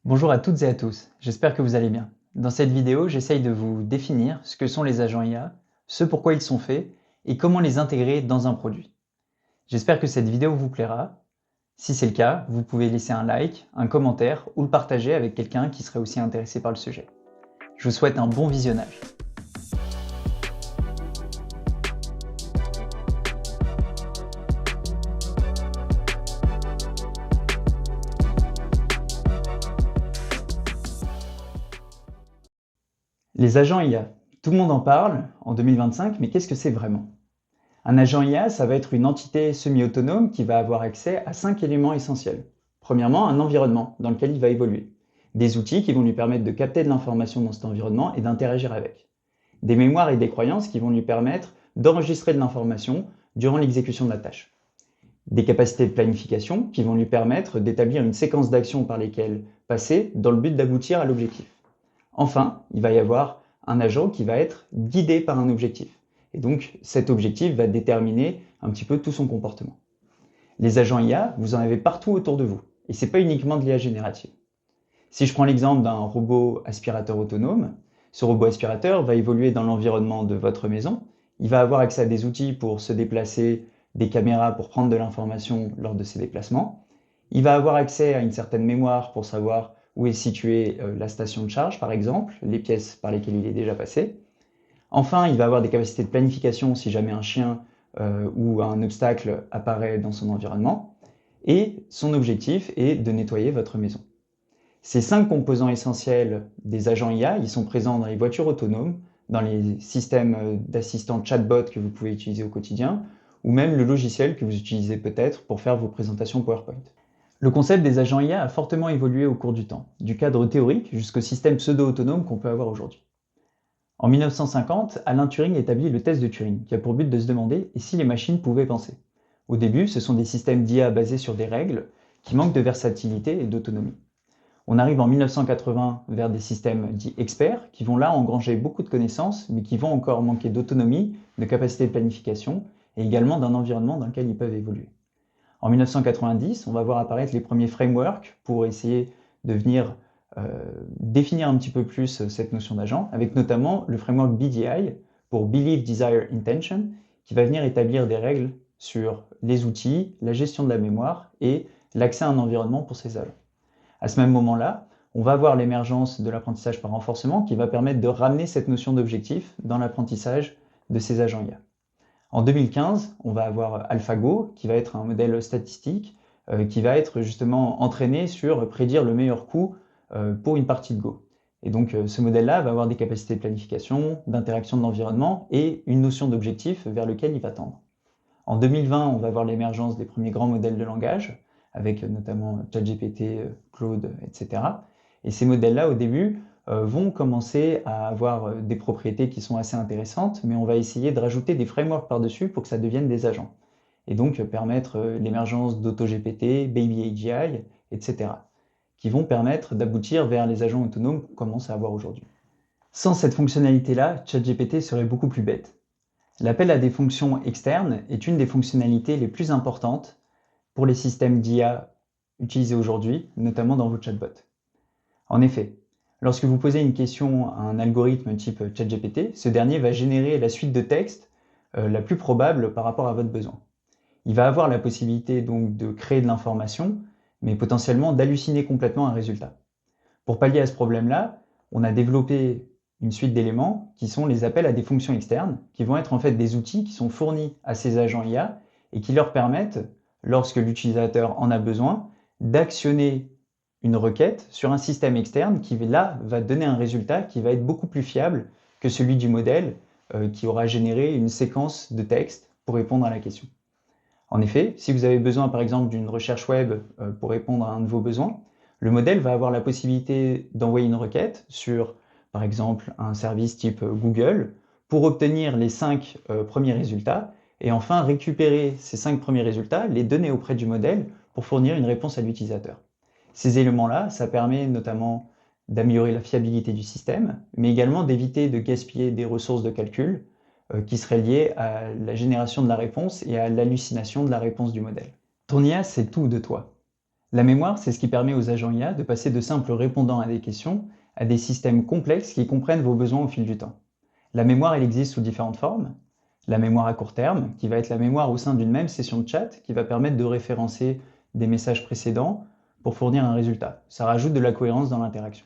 Bonjour à toutes et à tous, j'espère que vous allez bien. Dans cette vidéo, j'essaye de vous définir ce que sont les agents IA, ce pourquoi ils sont faits et comment les intégrer dans un produit. J'espère que cette vidéo vous plaira. Si c'est le cas, vous pouvez laisser un like, un commentaire ou le partager avec quelqu'un qui serait aussi intéressé par le sujet. Je vous souhaite un bon visionnage. Les agents IA. Tout le monde en parle en 2025, mais qu'est-ce que c'est vraiment? Un agent IA, ça va être une entité semi-autonome qui va avoir accès à 5 éléments essentiels. Premièrement, un environnement dans lequel il va évoluer. Des outils qui vont lui permettre de capter de l'information dans cet environnement et d'interagir avec. Des mémoires et des croyances qui vont lui permettre d'enregistrer de l'information durant l'exécution de la tâche. Des capacités de planification qui vont lui permettre d'établir une séquence d'actions par lesquelles passer dans le but d'aboutir à l'objectif. Enfin, il va y avoir un agent qui va être guidé par un objectif. Et donc, cet objectif va déterminer un petit peu tout son comportement. Les agents IA, vous en avez partout autour de vous. Et ce n'est pas uniquement de l'IA générative. Si je prends l'exemple d'un robot aspirateur autonome, ce robot aspirateur va évoluer dans l'environnement de votre maison. Il va avoir accès à des outils pour se déplacer, des caméras pour prendre de l'information lors de ses déplacements. Il va avoir accès à une certaine mémoire pour savoir où est située la station de charge, par exemple, les pièces par lesquelles il est déjà passé. Enfin, il va avoir des capacités de planification si jamais un chien ou un obstacle apparaît dans son environnement. Et son objectif est de nettoyer votre maison. Ces 5 composants essentiels des agents IA, ils sont présents dans les voitures autonomes, dans les systèmes d'assistants chatbot que vous pouvez utiliser au quotidien, ou même le logiciel que vous utilisez peut-être pour faire vos présentations PowerPoint. Le concept des agents IA a fortement évolué au cours du temps, du cadre théorique jusqu'au système pseudo-autonome qu'on peut avoir aujourd'hui. En 1950, Alan Turing établit le test de Turing, qui a pour but de se demander et si les machines pouvaient penser. Au début, ce sont des systèmes d'IA basés sur des règles qui manquent de versatilité et d'autonomie. On arrive en 1980 vers des systèmes dits experts, qui vont là engranger beaucoup de connaissances, mais qui vont encore manquer d'autonomie, de capacité de planification, et également d'un environnement dans lequel ils peuvent évoluer. En 1990, on va voir apparaître les premiers frameworks pour essayer de venir définir un petit peu plus cette notion d'agent, avec notamment le framework BDI, pour Believe, Desire, Intention, qui va venir établir des règles sur les outils, la gestion de la mémoire et l'accès à un environnement pour ces agents. À ce même moment-là, on va avoir l'émergence de l'apprentissage par renforcement qui va permettre de ramener cette notion d'objectif dans l'apprentissage de ces agents IA. En 2015, on va avoir AlphaGo, qui va être un modèle statistique, qui va être justement entraîné sur prédire le meilleur coup pour une partie de Go. Et donc ce modèle-là va avoir des capacités de planification, d'interaction de l'environnement et une notion d'objectif vers lequel il va tendre. En 2020, on va voir l'émergence des premiers grands modèles de langage, avec notamment ChatGPT, Claude, etc. Et ces modèles-là, au début, vont commencer à avoir des propriétés qui sont assez intéressantes, mais on va essayer de rajouter des frameworks par-dessus pour que ça devienne des agents. Et donc permettre l'émergence d'AutoGPT, BabyAGI, etc. qui vont permettre d'aboutir vers les agents autonomes qu'on commence à avoir aujourd'hui. Sans cette fonctionnalité-là, ChatGPT serait beaucoup plus bête. L'appel à des fonctions externes est une des fonctionnalités les plus importantes pour les systèmes d'IA utilisés aujourd'hui, notamment dans vos chatbots. En effet, lorsque vous posez une question à un algorithme type ChatGPT, ce dernier va générer la suite de texte la plus probable par rapport à votre besoin. Il va avoir la possibilité donc de créer de l'information, mais potentiellement d'halluciner complètement un résultat. Pour pallier à ce problème-là, on a développé une suite d'éléments qui sont les appels à des fonctions externes, qui vont être en fait des outils qui sont fournis à ces agents IA et qui leur permettent, lorsque l'utilisateur en a besoin, d'actionner une requête sur un système externe qui là va donner un résultat qui va être beaucoup plus fiable que celui du modèle qui aura généré une séquence de texte pour répondre à la question. En effet, si vous avez besoin par exemple d'une recherche web pour répondre à un de vos besoins, le modèle va avoir la possibilité d'envoyer une requête sur par exemple un service type Google pour obtenir les 5 premiers résultats et enfin récupérer ces 5 premiers résultats, les donner auprès du modèle pour fournir une réponse à l'utilisateur. Ces éléments-là, ça permet notamment d'améliorer la fiabilité du système, mais également d'éviter de gaspiller des ressources de calcul qui seraient liées à la génération de la réponse et à l'hallucination de la réponse du modèle. Ton IA, c'est tout de toi. La mémoire, c'est ce qui permet aux agents IA de passer de simples répondants à des questions à des systèmes complexes qui comprennent vos besoins au fil du temps. La mémoire, elle existe sous différentes formes. La mémoire à court terme, qui va être la mémoire au sein d'une même session de chat, qui va permettre de référencer des messages précédents pour fournir un résultat. Ça rajoute de la cohérence dans l'interaction.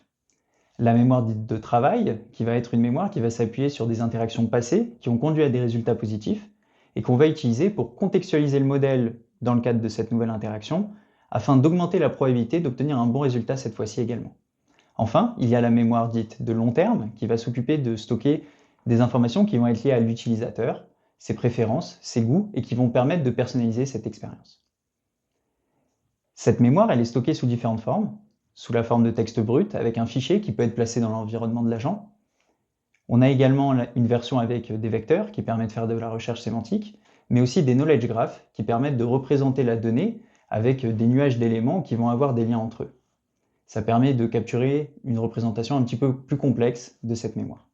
La mémoire dite de travail, qui va être une mémoire qui va s'appuyer sur des interactions passées qui ont conduit à des résultats positifs et qu'on va utiliser pour contextualiser le modèle dans le cadre de cette nouvelle interaction afin d'augmenter la probabilité d'obtenir un bon résultat cette fois-ci également. Enfin, il y a la mémoire dite de long terme qui va s'occuper de stocker des informations qui vont être liées à l'utilisateur, ses préférences, ses goûts et qui vont permettre de personnaliser cette expérience. Cette mémoire, elle est stockée sous différentes formes, sous la forme de texte brut avec un fichier qui peut être placé dans l'environnement de l'agent. On a également une version avec des vecteurs qui permet de faire de la recherche sémantique, mais aussi des knowledge graphs qui permettent de représenter la donnée avec des nuages d'éléments qui vont avoir des liens entre eux. Ça permet de capturer une représentation un petit peu plus complexe de cette mémoire.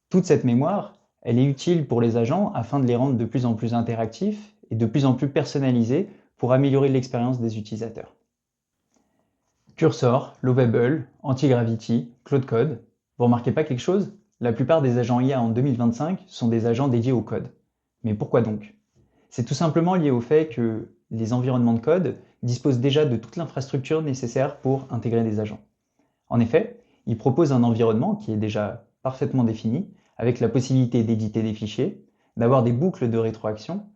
Toute cette mémoire, elle est utile pour les agents afin de les rendre de plus en plus interactifs et de plus en plus personnalisés pour améliorer l'expérience des utilisateurs. Cursor, Lovable, Antigravity, Claude Code. Vous remarquez pas quelque chose? La plupart des agents IA en 2025 sont des agents dédiés au code. Mais pourquoi donc? C'est tout simplement lié au fait que les environnements de code disposent déjà de toute l'infrastructure nécessaire pour intégrer des agents. En effet, ils proposent un environnement qui est déjà parfaitement défini, avec la possibilité d'éditer des fichiers, d'avoir des boucles de rétroaction,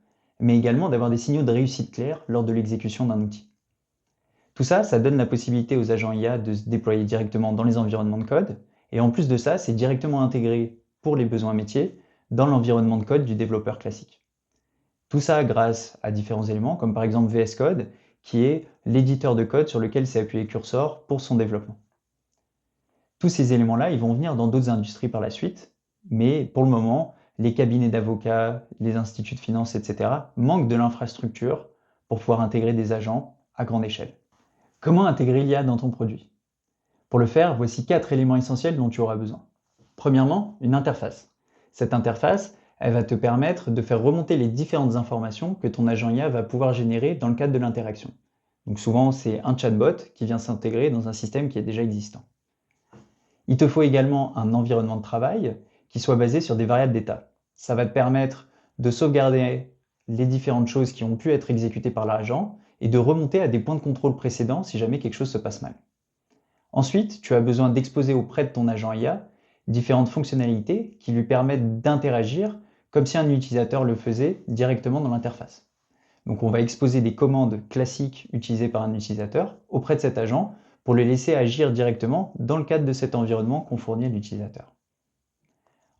mais également d'avoir des signaux de réussite clairs lors de l'exécution d'un outil. Tout ça, ça donne la possibilité aux agents IA de se déployer directement dans les environnements de code, et en plus de ça, c'est directement intégré pour les besoins métiers dans l'environnement de code du développeur classique. Tout ça grâce à différents éléments, comme par exemple VS Code, qui est l'éditeur de code sur lequel s'est appuyé Cursor pour son développement. Tous ces éléments-là, ils vont venir dans d'autres industries par la suite, mais pour le moment, les cabinets d'avocats, les instituts de finance, etc. manquent de l'infrastructure pour pouvoir intégrer des agents à grande échelle. Comment intégrer l'IA dans ton produit? Pour le faire, voici 4 éléments essentiels dont tu auras besoin. Premièrement, une interface. Cette interface, elle va te permettre de faire remonter les différentes informations que ton agent IA va pouvoir générer dans le cadre de l'interaction. Donc souvent, c'est un chatbot qui vient s'intégrer dans un système qui est déjà existant. Il te faut également un environnement de travail qui soit basé sur des variables d'état. Ça va te permettre de sauvegarder les différentes choses qui ont pu être exécutées par l'agent et de remonter à des points de contrôle précédents si jamais quelque chose se passe mal. Ensuite, tu as besoin d'exposer auprès de ton agent IA différentes fonctionnalités qui lui permettent d'interagir comme si un utilisateur le faisait directement dans l'interface. Donc on va exposer des commandes classiques utilisées par un utilisateur auprès de cet agent pour le laisser agir directement dans le cadre de cet environnement qu'on fournit à l'utilisateur.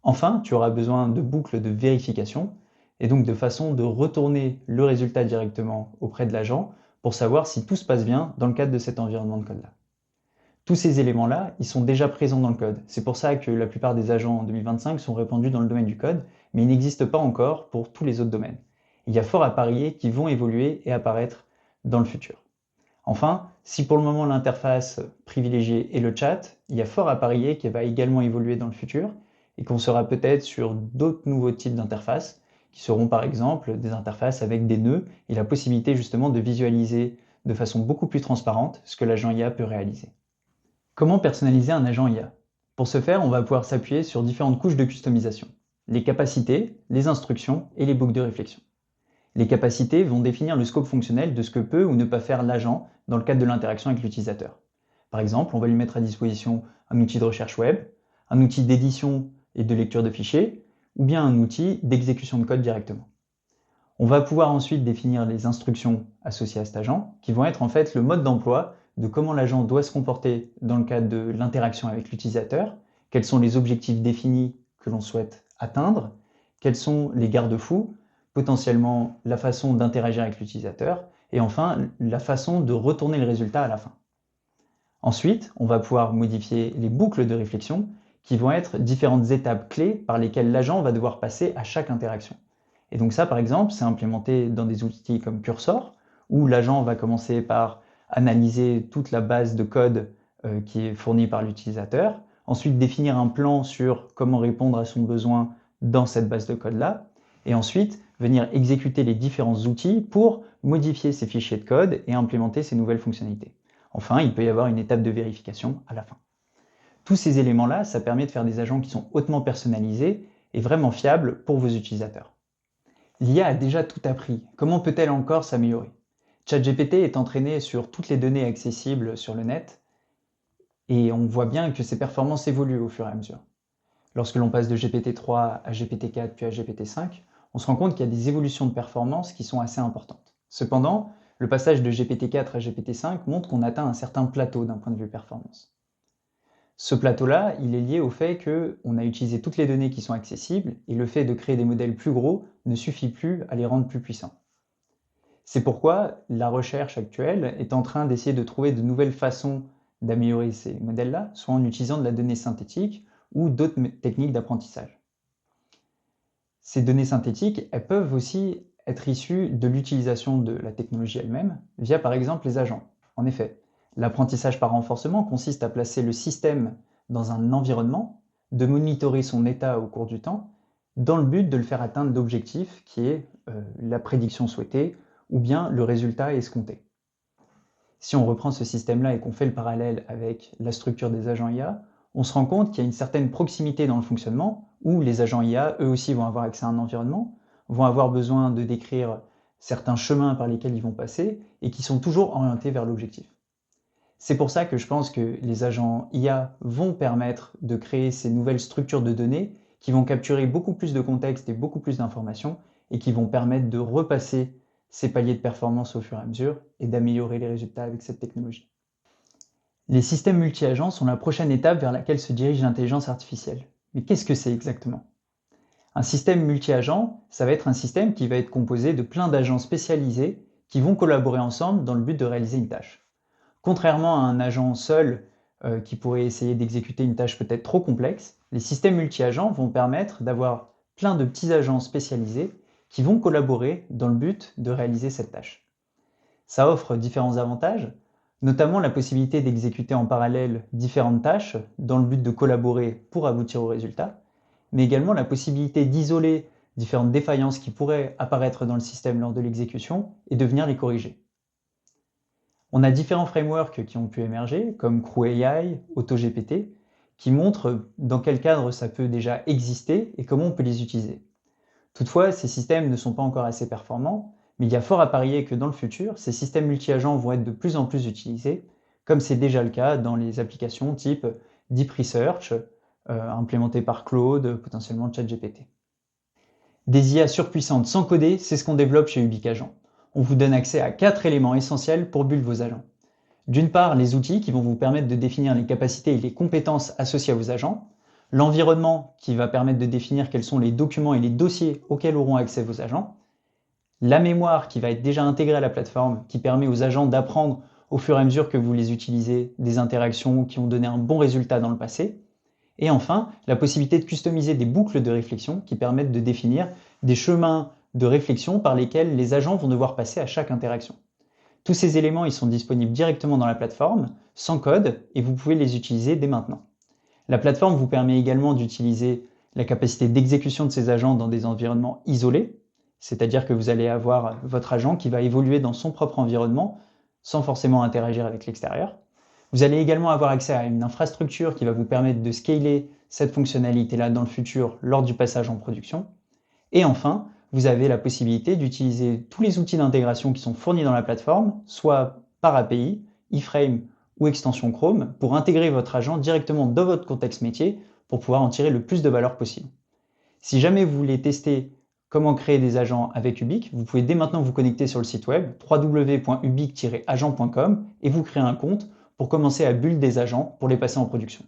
Enfin, tu auras besoin de boucles de vérification et donc de façon de retourner le résultat directement auprès de l'agent pour savoir si tout se passe bien dans le cadre de cet environnement de code-là. Tous ces éléments-là, ils sont déjà présents dans le code. C'est pour ça que la plupart des agents en 2025 sont répandus dans le domaine du code, mais ils n'existent pas encore pour tous les autres domaines. Il y a fort à parier qu'ils vont évoluer et apparaître dans le futur. Enfin, si pour le moment l'interface privilégiée est le chat, il y a fort à parier qu'elle va également évoluer dans le futur et qu'on sera peut-être sur d'autres nouveaux types d'interfaces qui seront par exemple des interfaces avec des nœuds et la possibilité justement de visualiser de façon beaucoup plus transparente ce que l'agent IA peut réaliser. Comment personnaliser un agent IA? Pour ce faire, on va pouvoir s'appuyer sur différentes couches de customisation. Les capacités, les instructions et les boucles de réflexion. Les capacités vont définir le scope fonctionnel de ce que peut ou ne pas faire l'agent dans le cadre de l'interaction avec l'utilisateur. Par exemple, on va lui mettre à disposition un outil de recherche web, un outil d'édition et de lecture de fichiers, ou bien un outil d'exécution de code directement. On va pouvoir ensuite définir les instructions associées à cet agent, qui vont être en fait le mode d'emploi de comment l'agent doit se comporter dans le cadre de l'interaction avec l'utilisateur, quels sont les objectifs définis que l'on souhaite atteindre, quels sont les garde-fous, potentiellement la façon d'interagir avec l'utilisateur, et enfin la façon de retourner le résultat à la fin. Ensuite, on va pouvoir modifier les boucles de réflexion qui vont être différentes étapes clés par lesquelles l'agent va devoir passer à chaque interaction. Et donc ça, par exemple, c'est implémenté dans des outils comme Cursor, où l'agent va commencer par analyser toute la base de code qui est fournie par l'utilisateur, ensuite définir un plan sur comment répondre à son besoin dans cette base de code-là, et ensuite venir exécuter les différents outils pour modifier ces fichiers de code et implémenter ces nouvelles fonctionnalités. Enfin, il peut y avoir une étape de vérification à la fin. Tous ces éléments-là, ça permet de faire des agents qui sont hautement personnalisés et vraiment fiables pour vos utilisateurs. L'IA a déjà tout appris. Comment peut-elle encore s'améliorer? ChatGPT est entraîné sur toutes les données accessibles sur le net et on voit bien que ses performances évoluent au fur et à mesure. Lorsque l'on passe de GPT-3 à GPT-4 puis à GPT-5, on se rend compte qu'il y a des évolutions de performance qui sont assez importantes. Cependant, le passage de GPT-4 à GPT-5 montre qu'on atteint un certain plateau d'un point de vue performance. Ce plateau-là, il est lié au fait qu'on a utilisé toutes les données qui sont accessibles et le fait de créer des modèles plus gros ne suffit plus à les rendre plus puissants. C'est pourquoi la recherche actuelle est en train d'essayer de trouver de nouvelles façons d'améliorer ces modèles-là, soit en utilisant de la donnée synthétique ou d'autres techniques d'apprentissage. Ces données synthétiques, elles peuvent aussi être issues de l'utilisation de la technologie elle-même, via par exemple les agents. En effet, l'apprentissage par renforcement consiste à placer le système dans un environnement, de monitorer son état au cours du temps, dans le but de le faire atteindre l'objectif qui est la prédiction souhaitée ou bien le résultat escompté. Si on reprend ce système-là et qu'on fait le parallèle avec la structure des agents IA, on se rend compte qu'il y a une certaine proximité dans le fonctionnement où les agents IA, eux aussi, vont avoir accès à un environnement, vont avoir besoin de décrire certains chemins par lesquels ils vont passer et qui sont toujours orientés vers l'objectif. C'est pour ça que je pense que les agents IA vont permettre de créer ces nouvelles structures de données qui vont capturer beaucoup plus de contexte et beaucoup plus d'informations et qui vont permettre de repasser ces paliers de performance au fur et à mesure et d'améliorer les résultats avec cette technologie. Les systèmes multi-agents sont la prochaine étape vers laquelle se dirige l'intelligence artificielle. Mais qu'est-ce que c'est exactement? Un système multi-agent, ça va être un système qui va être composé de plein d'agents spécialisés qui vont collaborer ensemble dans le but de réaliser une tâche. Contrairement à un agent seul qui pourrait essayer d'exécuter une tâche peut-être trop complexe, les systèmes multi-agents vont permettre d'avoir plein de petits agents spécialisés qui vont collaborer dans le but de réaliser cette tâche. Ça offre différents avantages, notamment la possibilité d'exécuter en parallèle différentes tâches dans le but de collaborer pour aboutir au résultat, mais également la possibilité d'isoler différentes défaillances qui pourraient apparaître dans le système lors de l'exécution et de venir les corriger. On a différents frameworks qui ont pu émerger, comme CrewAI, AutoGPT, qui montrent dans quel cadre ça peut déjà exister et comment on peut les utiliser. Toutefois, ces systèmes ne sont pas encore assez performants, mais il y a fort à parier que dans le futur, ces systèmes multi-agents vont être de plus en plus utilisés, comme c'est déjà le cas dans les applications type Deep Research, implémentées par Claude, potentiellement ChatGPT. Des IA surpuissantes sans coder, c'est ce qu'on développe chez Ubique Agent. On vous donne accès à 4 éléments essentiels pour build vos agents. D'une part, les outils qui vont vous permettre de définir les capacités et les compétences associées à vos agents, l'environnement qui va permettre de définir quels sont les documents et les dossiers auxquels auront accès vos agents, la mémoire qui va être déjà intégrée à la plateforme, qui permet aux agents d'apprendre au fur et à mesure que vous les utilisez des interactions qui ont donné un bon résultat dans le passé, et enfin, la possibilité de customiser des boucles de réflexion qui permettent de définir des chemins de réflexion par lesquels les agents vont devoir passer à chaque interaction. Tous ces éléments ils sont disponibles directement dans la plateforme, sans code, et vous pouvez les utiliser dès maintenant. La plateforme vous permet également d'utiliser la capacité d'exécution de ces agents dans des environnements isolés, c'est-à-dire que vous allez avoir votre agent qui va évoluer dans son propre environnement sans forcément interagir avec l'extérieur. Vous allez également avoir accès à une infrastructure qui va vous permettre de scaler cette fonctionnalité-là dans le futur lors du passage en production. Et enfin, vous avez la possibilité d'utiliser tous les outils d'intégration qui sont fournis dans la plateforme, soit par API, iframe ou extension Chrome, pour intégrer votre agent directement dans votre contexte métier pour pouvoir en tirer le plus de valeur possible. Si jamais vous voulez tester comment créer des agents avec Ubique, vous pouvez dès maintenant vous connecter sur le site web www.ubique-agent.com et vous créer un compte pour commencer à build des agents pour les passer en production.